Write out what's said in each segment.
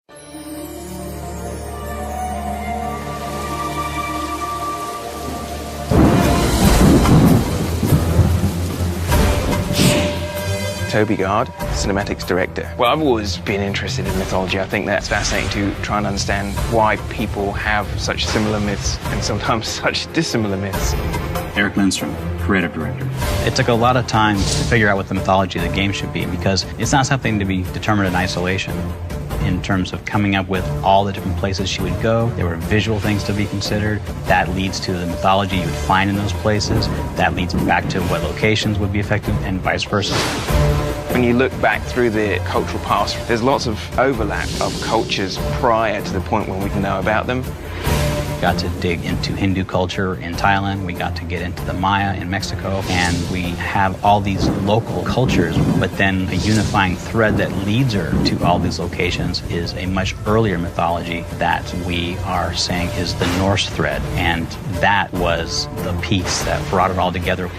Toby Gard, cinematics director. Well, I've always been interested in mythology. I think that's fascinating to try and understand why people have such similar myths and sometimes such dissimilar myths. Eric Lindstrom, creative director. It took a lot of time to figure out what the mythology of the game should be, because it's not something to be determined in isolation. In terms of coming up with all the different places she would go, there were visual things to be considered. That leads to the mythology you would find in those places. That leads back to what locations would be affected, and vice versa. When you look back through the cultural past, there's lots of overlap of cultures prior to the point when we can know about them. Got to dig into Hindu culture in Thailand, we got to get into the Maya in Mexico, and we have all these local cultures, but then a unifying thread that leads her to all these locations is a much earlier mythology that we are saying is the Norse thread, and that was the piece that brought it all together.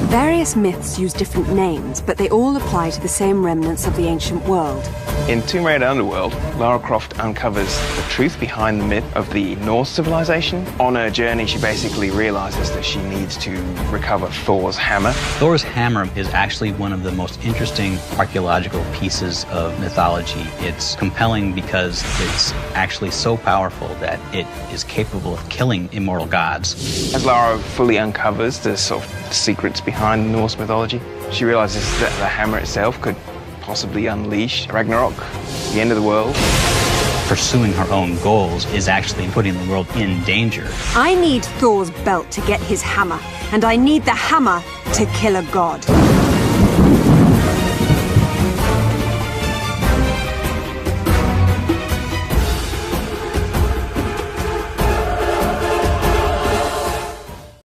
Various myths use different names, but they all apply to the same remnants of the ancient world. In Tomb Raider Underworld, Lara Croft uncovers the truth behind the myth of the Norse civilization. On her journey, she basically realizes that she needs to recover Thor's hammer. Thor's hammer is actually one of the most interesting archaeological pieces of mythology. It's compelling because it's actually so powerful that it is capable of killing immortal gods. As Lara fully uncovers the sort of secrets behind Norse mythology, she realizes that the hammer itself could possibly unleash Ragnarok, the end of the world. Pursuing her own goals is actually putting the world in danger. I need Thor's belt to get his hammer, and I need the hammer to kill a god.